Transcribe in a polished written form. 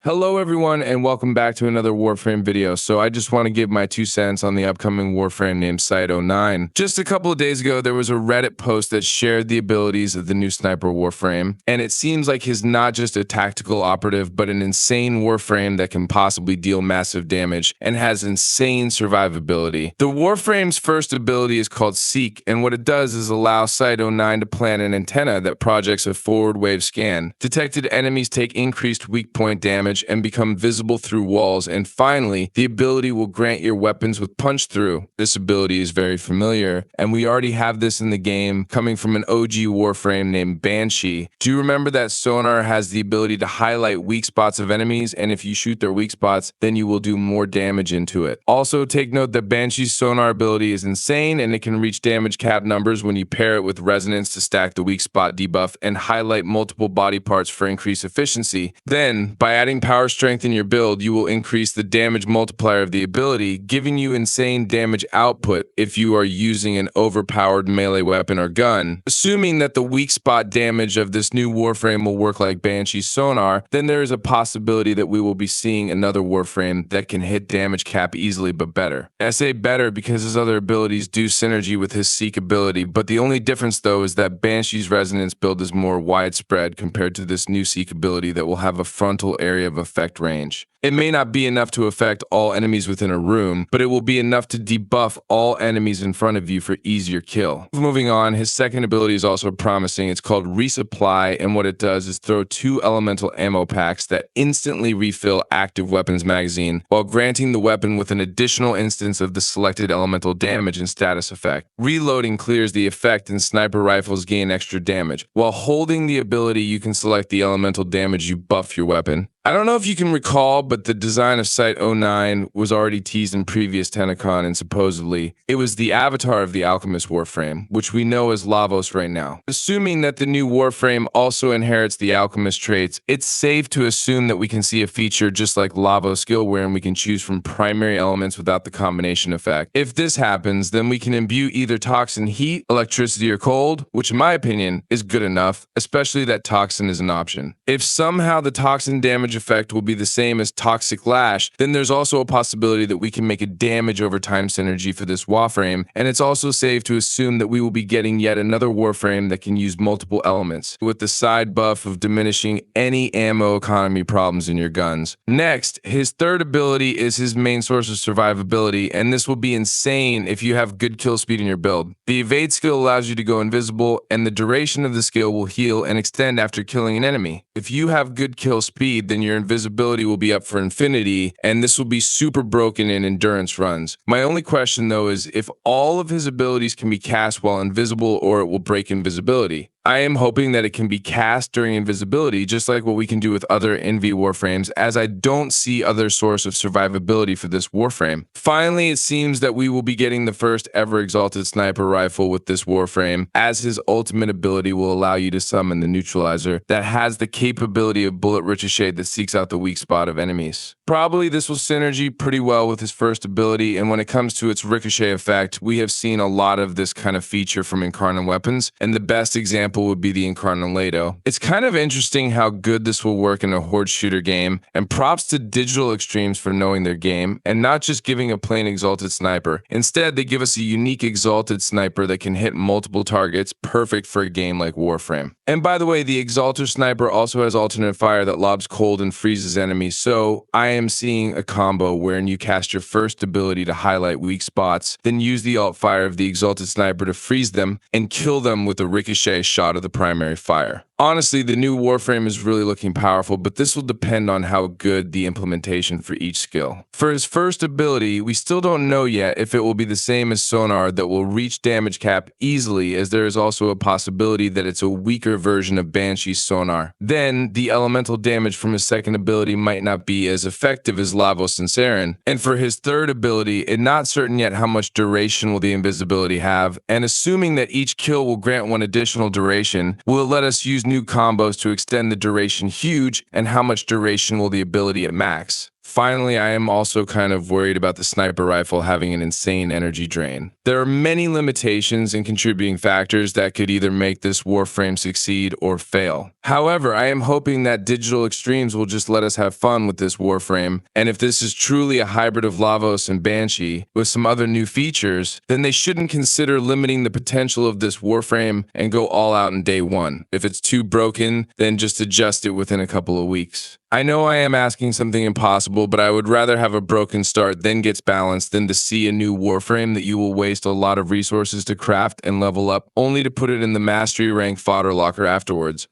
Hello everyone and welcome back to another Warframe video. So I just want to give my 2 cents on the upcoming Warframe named CYTE-09. Just a couple of days ago, there was a Reddit post that shared the abilities of the new sniper Warframe, and it seems like he's not just a tactical operative, but an insane Warframe that can possibly deal massive damage and has insane survivability. The Warframe's first ability is called Seek, and what it does is allow CYTE-09 to plant an antenna that projects a forward wave scan. Detected enemies take increased weak point damage and become visible through walls, and finally, the ability will grant your weapons with punch through. This ability is very familiar, and we already have this in the game coming from an OG Warframe named Banshee. Do you remember that sonar has the ability to highlight weak spots of enemies, and if you shoot their weak spots, then you will do more damage into it. Also, take note that Banshee's sonar ability is insane, and it can reach damage cap numbers when you pair it with resonance to stack the weak spot debuff and highlight multiple body parts for increased efficiency. Then, by adding power strength in your build, you will increase the damage multiplier of the ability, giving you insane damage output if you are using an overpowered melee weapon or gun. Assuming that the weak spot damage of this new Warframe will work like Banshee's sonar, then there is a possibility that we will be seeing another Warframe that can hit damage cap easily but better. I say better because his other abilities do synergy with his Seek ability, but the only difference though is that Banshee's resonance build is more widespread compared to this new Seek ability that will have a frontal area of effect range. It may not be enough to affect all enemies within a room, but it will be enough to debuff all enemies in front of you for easier kill. Moving on, his second ability is also promising. It's called Resupply, and what it does is throw 2 elemental ammo packs that instantly refill active weapons magazine, while granting the weapon with an additional instance of the selected elemental damage and status effect. Reloading clears the effect, and sniper rifles gain extra damage. While holding the ability, you can select the elemental damage you buff your weapon. I don't know if you can recall, but the design of CYTE-09 was already teased in previous Tenacon, and supposedly it was the avatar of the Alchemist Warframe, which we know as Lavos right now. Assuming that the new Warframe also inherits the Alchemist traits, it's safe to assume that we can see a feature just like Lavos skill wherein we can choose from primary elements without the combination effect. If this happens, then we can imbue either Toxin Heat, Electricity, or Cold, which in my opinion is good enough, especially that Toxin is an option. If somehow the Toxin damage effect will be the same as Toxic Lash, then there's also a possibility that we can make a damage over time synergy for this Warframe, and it's also safe to assume that we will be getting yet another Warframe that can use multiple elements, with the side buff of diminishing any ammo economy problems in your guns. Next, his third ability is his main source of survivability, and this will be insane if you have good kill speed in your build. The Evade skill allows you to go invisible, and the duration of the skill will heal and extend after killing an enemy. If you have good kill speed, then your invisibility will be up for infinity, and this will be super broken in endurance runs. My only question though is if all of his abilities can be cast while invisible or it will break invisibility. I am hoping that it can be cast during invisibility, just like what we can do with other NV Warframes, as I don't see other source of survivability for this Warframe. Finally, it seems that we will be getting the first ever exalted sniper rifle with this Warframe, as his ultimate ability will allow you to summon the neutralizer that has the capability of bullet ricochet that seeks out the weak spot of enemies. Probably this will synergy pretty well with his first ability, and when it comes to its ricochet effect, we have seen a lot of this kind of feature from Incarnate weapons, and the best example would be the Incarnate. It's kind of interesting how good this will work in a horde shooter game, and props to Digital Extremes for knowing their game, and not just giving a plain exalted sniper. Instead, they give us a unique exalted sniper that can hit multiple targets, perfect for a game like Warframe. And by the way, the exalted sniper also has alternate fire that lobs cold and freezes enemies, so I am seeing a combo wherein you cast your first ability to highlight weak spots, then use the alt fire of the exalted sniper to freeze them and kill them with a ricochet shot of the primary fire. Honestly, the new Warframe is really looking powerful, but this will depend on how good the implementation for each skill. For his first ability, we still don't know yet if it will be the same as Sonar that will reach damage cap easily, as there is also a possibility that it's a weaker version of Banshee's Sonar. Then, the elemental damage from his second ability might not be as effective as Lavos and Saren. And for his third ability, it's not certain yet how much duration will the invisibility have, and assuming that each kill will grant one additional duration, will it let us use new combos to extend the duration huge, and how much duration will the ability at max? Finally, I am also kind of worried about the sniper rifle having an insane energy drain. There are many limitations and contributing factors that could either make this Warframe succeed or fail. However, I am hoping that Digital Extremes will just let us have fun with this Warframe, and if this is truly a hybrid of Lavos and Banshee with some other new features, then they shouldn't consider limiting the potential of this Warframe and go all out in day one. If it's too broken, then just adjust it within a couple of weeks. I know I am asking something impossible, but I would rather have a broken start then gets balanced than to see a new Warframe that you will waste a lot of resources to craft and level up, only to put it in the mastery rank fodder locker afterwards.